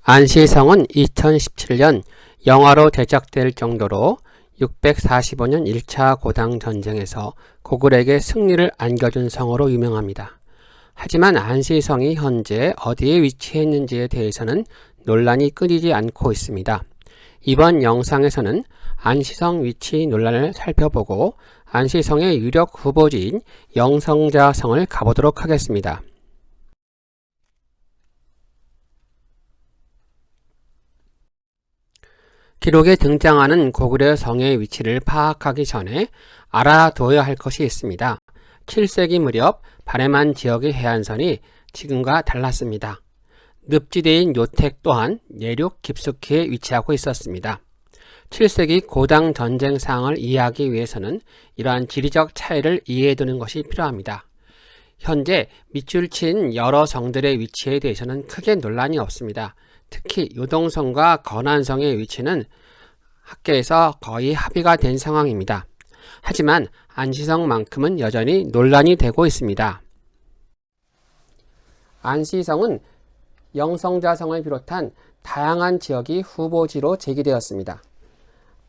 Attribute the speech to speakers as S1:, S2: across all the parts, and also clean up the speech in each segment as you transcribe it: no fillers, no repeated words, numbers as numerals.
S1: 안시성은 2017년 영화로 제작될 정도로 645년 1차 고당전쟁에서 고구려에게 승리를 안겨준 성으로 유명합니다. 하지만 안시성이 현재 어디에 위치해 있는지에 대해서는 논란이 끊이지 않고 있습니다. 이번 영상에서는 안시성 위치 논란을 살펴보고 안시성의 유력 후보지인 영성자성을 가보도록 하겠습니다. 기록에 등장하는 고구려 성의 위치를 파악하기 전에 알아둬야 할 것이 있습니다. 7세기 무렵 발해만 지역의 해안선이 지금과 달랐습니다. 늪지대인 요택 또한 내륙 깊숙이에 위치하고 있었습니다. 7세기 고당 전쟁 상황을 이해하기 위해서는 이러한 지리적 차이를 이해해두는 것이 필요합니다. 현재 밑줄 친 여러 성들의 위치에 대해서는 크게 논란이 없습니다. 특히 요동성과 건안성의 위치는 학계에서 거의 합의가 된 상황입니다. 하지만 안시성만큼은 여전히 논란이 되고 있습니다. 안시성은 영성자성을 비롯한 다양한 지역이 후보지로 제기되었습니다.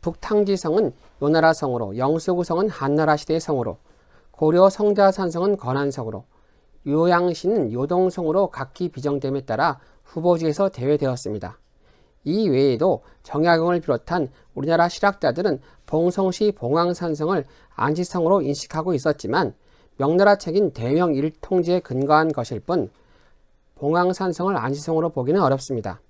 S1: 북탕지성은 요나라 성으로, 영수구성은 한나라 시대의 성으로, 고려 성자산성은 건안성으로, 요양시는 요동성으로 각기 비정됨에 따라 후보지에서 제외되었습니다. 이 외에도 정약용을 비롯한 우리나라 실학자들은 봉성시 봉황산성을 안시성으로 인식하고 있었지만 명나라 책인 대명일통지에 근거한 것일 뿐 봉황산성을 안시성으로 보기는 어렵습니다.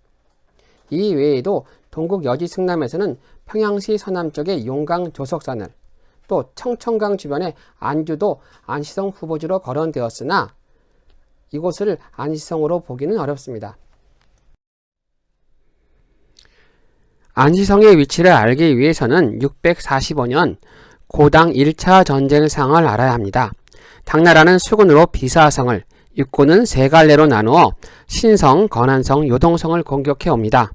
S1: 이 외에도 동국 여지 승남에서는 평양시 서남쪽의 용강 조석산을, 또 청천강 주변의 안주도 안시성 후보지로 거론되었으나 이곳을 안시성으로 보기는 어렵습니다. 안시성의 위치를 알기 위해서는 645년 고당 1차 전쟁 상황을 알아야 합니다. 당나라는 수군으로 비사성을, 육군은 세 갈래로 나누어 신성, 건안성, 요동성을 공격해 옵니다.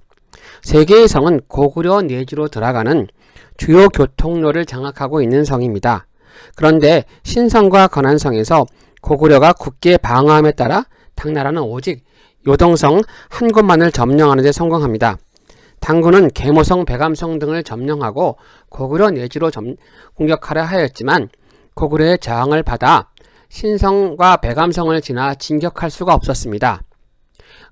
S1: 세 개의 성은 고구려 내주로 들어가는 주요 교통로를 장악하고 있는 성입니다. 그런데 신성과 건안성에서 고구려가 굳게 방어함에 따라 당나라는 오직 요동성 한 곳만을 점령하는 데 성공합니다. 당군은 계모성, 백암성 등을 점령하고 고구려 내주로 공격하려 하였지만 고구려의 저항을 받아 신성과 백암성을 지나 진격할 수가 없었습니다.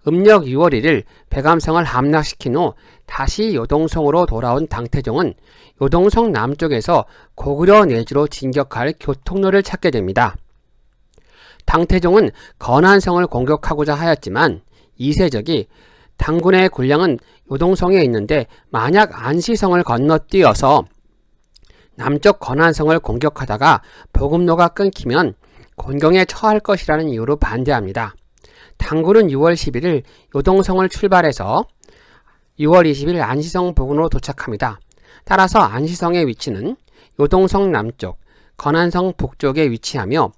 S1: 음력 6월 1일 백암성을 함락시킨 후 다시 요동성으로 돌아온 당태종은 요동성 남쪽에서 고구려 내주로 진격할 교통로를 찾게 됩니다. 당태종은 건안성을 공격하고자 하였지만 이세적이 당군의 군량은 요동성에 있는데 만약 안시성을 건너뛰어서 남쪽 건안성을 공격하다가 보급로가 끊기면 곤경에 처할 것이라는 이유로 반대합니다. 당군은 6월 11일 요동성을 출발해서 6월 20일 안시성 부근으로 도착합니다. 따라서 안시성의 위치는 요동성 남쪽, 건안성 북쪽에 위치하며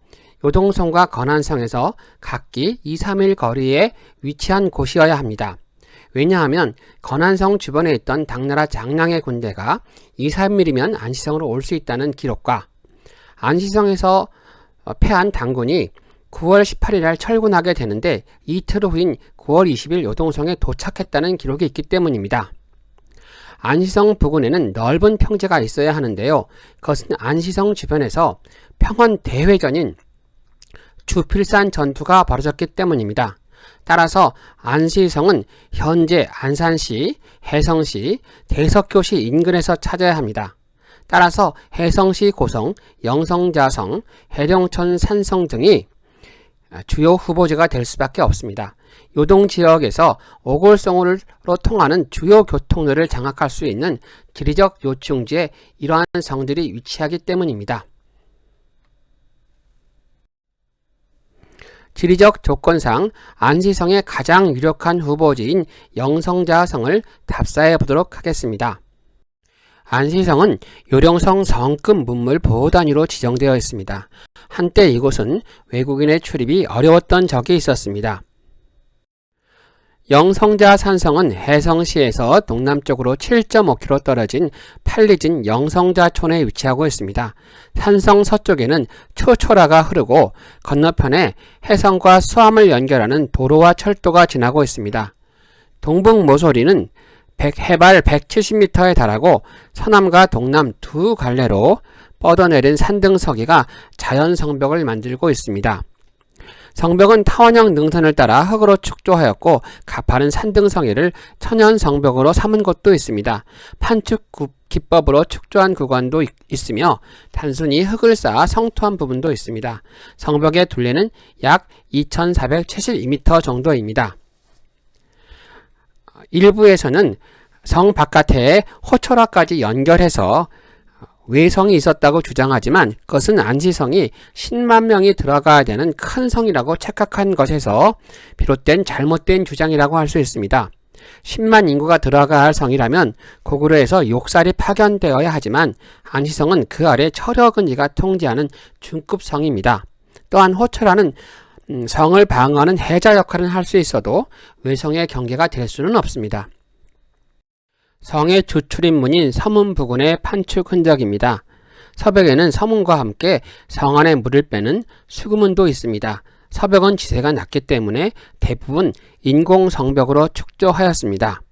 S1: 요동성과 건안성에서 각기 2-3일 거리에 위치한 곳이어야 합니다. 왜냐하면 건안성 주변에 있던 당나라 장량의 군대가 2-3일이면 안시성으로 올 수 있다는 기록과 안시성에서 패한 당군이 9월 18일 날 철군하게 되는데 이틀 후인 9월 20일 요동성에 도착했다는 기록이 있기 때문입니다. 안시성 부근에는 넓은 평지가 있어야 하는데요. 그것은 안시성 주변에서 평원 대회전인 주필산 전투가 벌어졌기 때문입니다. 따라서 안시성은 현재 안산시, 해성시, 대석교시 인근에서 찾아야 합니다. 따라서 해성시 고성, 영성자성, 해령천 산성 등이 주요 후보지가 될 수밖에 없습니다. 요동 지역에서 오골성으로 통하는 주요 교통로를 장악할 수 있는 지리적 요충지에 이러한 성들이 위치하기 때문입니다. 지리적 조건상 안시성의 가장 유력한 후보지인 영성자성을 답사해 보도록 하겠습니다. 안시성은 요령성 성급 문물 보호단위로 지정되어 있습니다. 한때 이곳은 외국인의 출입이 어려웠던 적이 있었습니다. 영성자산성은 해성시에서 동남쪽으로 7.5km 떨어진 팔리진 영성자촌에 위치하고 있습니다. 산성 서쪽에는 초초라가 흐르고 건너편에 해성과 수암을 연결하는 도로와 철도가 지나고 있습니다. 동북 모서리는 해발 170m에 달하고 서남과 동남 두 갈래로 뻗어내린 산등서기가 자연 성벽을 만들고 있습니다. 성벽은 타원형 능선을 따라 흙으로 축조하였고 가파른 산등성이를 천연 성벽으로 삼은 곳도 있습니다. 판축 기법으로 축조한 구간도 있으며 단순히 흙을 쌓아 성토한 부분도 있습니다. 성벽의 둘레는 약 2472m 정도입니다. 일부에서는 성 바깥에 호철화까지 연결해서 외성이 있었다고 주장하지만 그것은 안시성이 10만 명이 들어가야 되는 큰 성이라고 착각한 것에서 비롯된 잘못된 주장이라고 할 수 있습니다. 10만 인구가 들어가야 할 성이라면 고구려에서 욕살이 파견되어야 하지만 안시성은 그 아래 철여근지가 통제하는 중급 성입니다. 또한 호철화는 성을 방어하는 해자 역할은 할 수 있어도 외성의 경계가 될 수는 없습니다. 성의 주출입문인 서문 부근의 판축 흔적입니다. 서벽에는 서문과 함께 성 안에 물을 빼는 수구문도 있습니다. 서벽은 지세가 낮기 때문에 대부분 인공 성벽으로 축조하였습니다.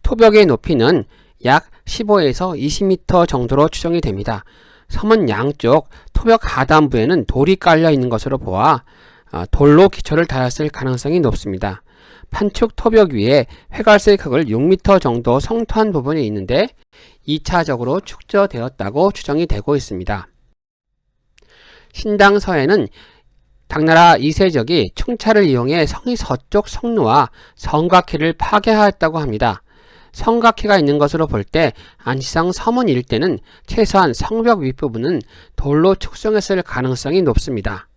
S1: 토벽의 높이는 약 15에서 20m 정도로 추정이 됩니다. 서문 양쪽 토벽 하단부에는 돌이 깔려 있는 것으로 보아 돌로 기초를 달았을 가능성이 높습니다. 판축 토벽 위에 회갈색 흙을 6m 정도 성토한 부분이 있는데 2차적으로 축조되었다고 추정이 되고 있습니다. 신당서에는 당나라 이세적이 충차를 이용해 성의 서쪽 성루와 성곽희를 파괴하였다고 합니다. 성곽희가 있는 것으로 볼 때 안시성 서문 일대는 최소한 성벽 윗부분은 돌로 축성했을 가능성이 높습니다.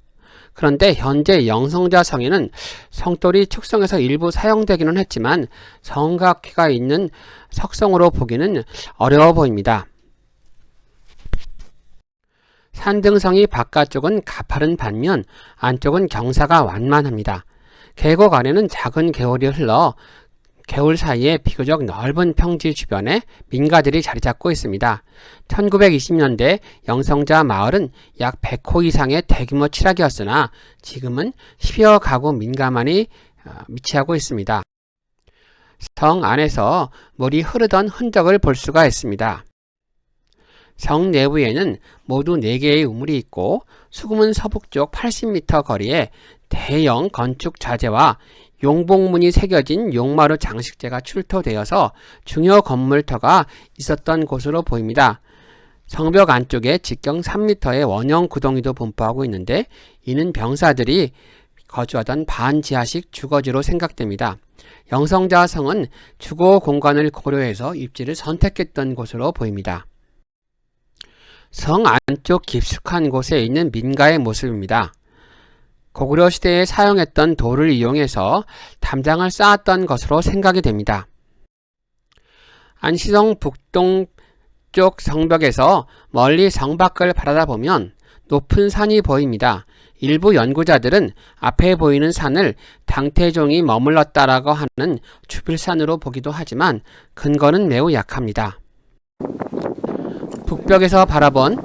S1: 그런데 현재 영성자 성에는 성돌이 축성해서 일부 사용되기는 했지만 성곽희가 있는 석성으로 보기는 어려워 보입니다. 산등성이 바깥쪽은 가파른 반면 안쪽은 경사가 완만합니다. 계곡 아래는 작은 개울이 흘러 개울 사이에 비교적 넓은 평지 주변에 민가들이 자리 잡고 있습니다. 1920년대 영성자 마을은 약 100호 이상의 대규모 칠학이었으나 지금은 10여 가구 민가만이 위치하고 있습니다. 성 안에서 물이 흐르던 흔적을 볼 수가 있습니다. 성 내부에는 모두 4개의 우물이 있고 수구문 서북쪽 80m 거리에 대형 건축 자재와 용복문이 새겨진 용마루 장식재가 출토되어서 중요 건물터가 있었던 곳으로 보입니다. 성벽 안쪽에 직경 3m의 원형 구덩이도 분포하고 있는데 이는 병사들이 거주하던 반지하식 주거지로 생각됩니다. 영성자 성은 주거 공간을 고려해서 입지를 선택했던 곳으로 보입니다. 성 안쪽 깊숙한 곳에 있는 민가의 모습입니다. 고구려 시대에 사용했던 돌을 이용해서 담장을 쌓았던 것으로 생각이 됩니다. 안시성 북동쪽 성벽에서 멀리 성 밖을 바라다보면 높은 산이 보입니다. 일부 연구자들은 앞에 보이는 산을 당태종이 머물렀다라고 하는 주빌산으로 보기도 하지만 근거는 매우 약합니다. 북벽에서 바라본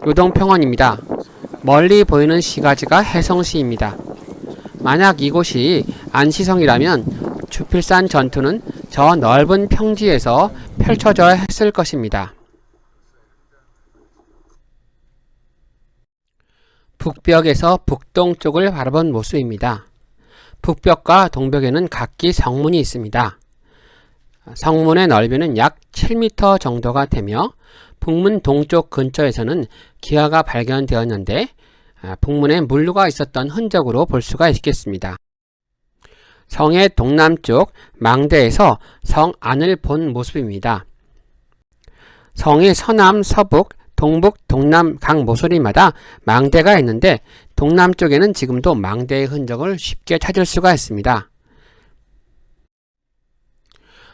S1: 요동평원입니다. 멀리 보이는 시가지가 해성시입니다. 만약 이곳이 안시성이라면 주필산 전투는 저 넓은 평지에서 펼쳐져야 했을 것입니다. 북벽에서 북동쪽을 바라본 모습입니다. 북벽과 동벽에는 각기 성문이 있습니다. 성문의 넓이는 약 7m 정도가 되며 북문 동쪽 근처에서는 기와가 발견되었는데 북문에 물루가 있었던 흔적으로 볼 수가 있겠습니다. 성의 동남쪽 망대에서 성 안을 본 모습입니다. 성의 서남, 서북, 동북, 동남 각 모서리마다 망대가 있는데 동남쪽에는 지금도 망대의 흔적을 쉽게 찾을 수가 있습니다.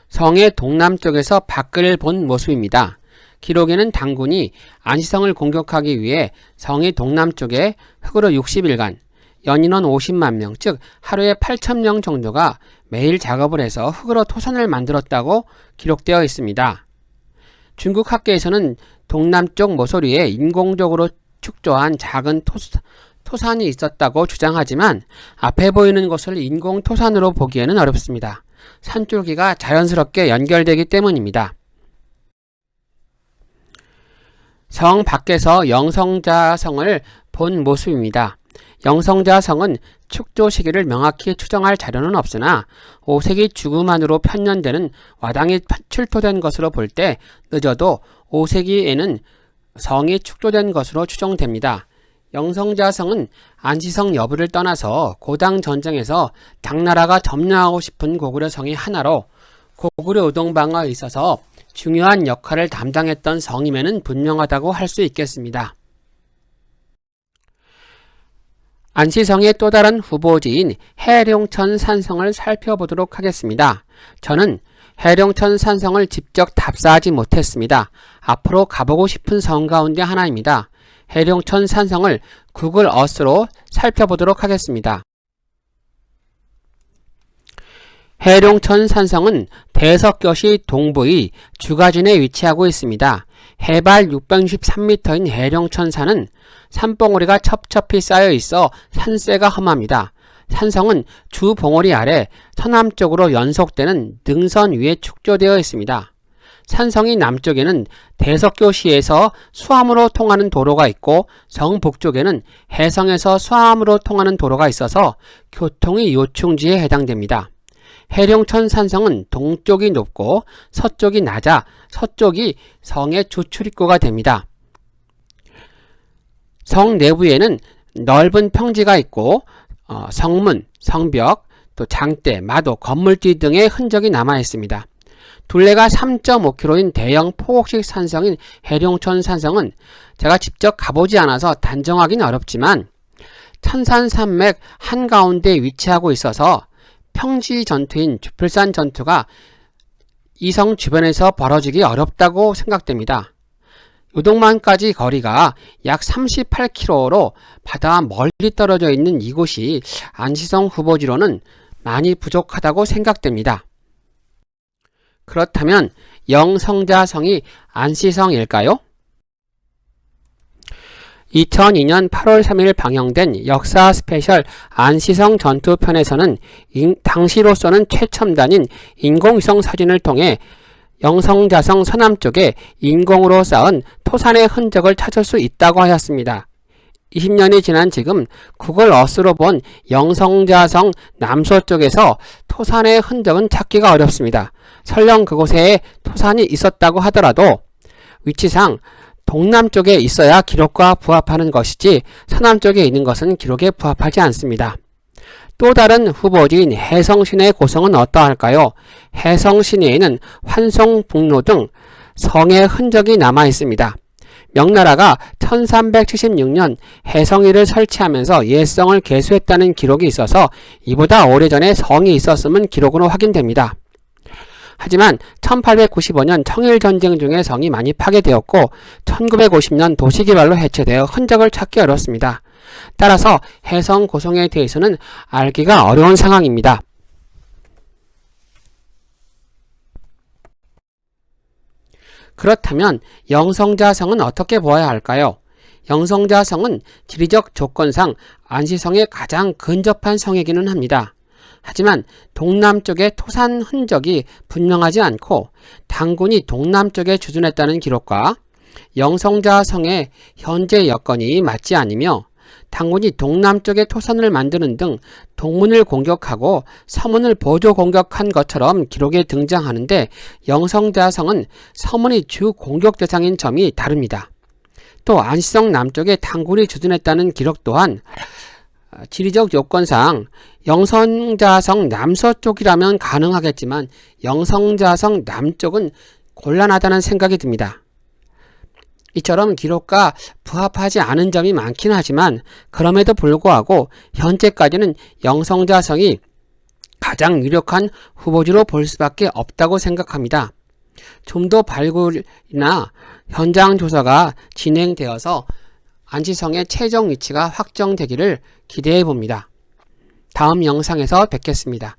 S1: 성의 동남쪽에서 밖을 본 모습입니다. 기록에는 당군이 안시성을 공격하기 위해 성의 동남쪽에 흙으로 60일간 연인원 50만 명, 즉 하루에 8,000명 정도가 매일 작업을 해서 흙으로 토선을 만들었다고 기록되어 있습니다. 중국 학계에서는 동남쪽 모서리에 인공적으로 축조한 작은 토산이 있었다고 주장하지만 앞에 보이는 것을 인공 토산으로 보기에는 어렵습니다. 산줄기가 자연스럽게 연결되기 때문입니다. 성 밖에서 영성자성을 본 모습입니다. 영성자성은 축조 시기를 명확히 추정할 자료는 없으나 5세기 중후반으로 편년되는 와당이 출토된 것으로 볼 때 늦어도 5세기에는 성이 축조된 것으로 추정됩니다. 영성자성은 안시성 여부를 떠나서 고당 전쟁에서 당나라가 점령하고 싶은 고구려 성이 하나로 고구려 우동방어에 있어서 중요한 역할을 담당했던 성임에는 분명하다고 할 수 있겠습니다. 안시성의 또 다른 후보지인 해룡천 산성을 살펴보도록 하겠습니다. 저는 해룡천 산성을 직접 답사하지 못했습니다. 앞으로 가보고 싶은 성 가운데 하나입니다. 해룡천 산성을 구글 어스로 살펴보도록 하겠습니다. 해룡천 산성은 대석교시 동부의 주가진에 위치하고 있습니다. 해발 663m인 해룡천산은 산봉우리가 첩첩히 쌓여 있어 산세가 험합니다. 산성은 주 봉우리 아래 서남쪽으로 연속되는 능선 위에 축조되어 있습니다. 산성이 남쪽에는 대석교시에서 수암으로 통하는 도로가 있고 성 북쪽에는 해성에서 수암으로 통하는 도로가 있어서 교통이 요충지에 해당됩니다. 해룡천 산성은 동쪽이 높고 서쪽이 낮아 서쪽이 성의 주출입구가 됩니다. 성 내부에는 넓은 평지가 있고 성문, 성벽, 또 장대, 마도, 건물뒤 등의 흔적이 남아 있습니다. 둘레가 3.5km인 대형 포곡식 산성인 해룡천 산성은 제가 직접 가보지 않아서 단정하기는 어렵지만 천산산맥 한가운데 위치하고 있어서 평지 전투인 주필산 전투가 이 성 주변에서 벌어지기 어렵다고 생각됩니다. 요동만까지 거리가 약 38km로 바다와 멀리 떨어져 있는 이곳이 안시성 후보지로는 많이 부족하다고 생각됩니다. 그렇다면 영성자성이 안시성일까요? 2002년 8월 3일 방영된 역사 스페셜 안시성 전투편에서는 당시로서는 최첨단인 인공위성 사진을 통해 영성자성 서남쪽에 인공으로 쌓은 토산의 흔적을 찾을 수 있다고 하였습니다. 20년이 지난 지금 구글 어스로 본 영성자성 남서쪽에서 토산의 흔적은 찾기가 어렵습니다. 설령 그곳에 토산이 있었다고 하더라도 위치상 동남쪽에 있어야 기록과 부합하는 것이지 서남쪽에 있는 것은 기록에 부합하지 않습니다. 또 다른 후보지인 해성시내 고성은 어떠할까요? 해성시내에는 환송북로 등 성의 흔적이 남아 있습니다. 명나라가 1376년 해성이를 설치하면서 옛성을 개수했다는 기록이 있어서 이보다 오래전에 성이 있었음은 기록으로 확인됩니다. 하지만 1895년 청일전쟁 중에 성이 많이 파괴되었고 1950년 도시개발로 해체되어 흔적을 찾기 어렵습니다. 따라서 해성 고성에 대해서는 알기가 어려운 상황입니다. 그렇다면 영성자성은 어떻게 보아야 할까요? 영성자성은 지리적 조건상 안시성에 가장 근접한 성이기는 합니다. 하지만 동남쪽의 토산 흔적이 분명하지 않고 당군이 동남쪽에 주둔했다는 기록과 영성자성의 현재 여건이 맞지 않으며 당군이 동남쪽에 토산을 만드는 등 동문을 공격하고 서문을 보조 공격한 것처럼 기록에 등장하는데 영성자성은 서문이 주 공격 대상인 점이 다릅니다. 또 안시성 남쪽에 당군이 주둔했다는 기록 또한 지리적 요건상 영성자성 남서쪽이라면 가능하겠지만 영성자성 남쪽은 곤란하다는 생각이 듭니다. 이처럼 기록과 부합하지 않은 점이 많긴 하지만 그럼에도 불구하고 현재까지는 영성자성이 가장 유력한 후보지로 볼 수밖에 없다고 생각합니다. 좀 더 발굴이나 현장 조사가 진행되어서 안시성의 최종 위치가 확정되기를 기대해 봅니다. 다음 영상에서 뵙겠습니다.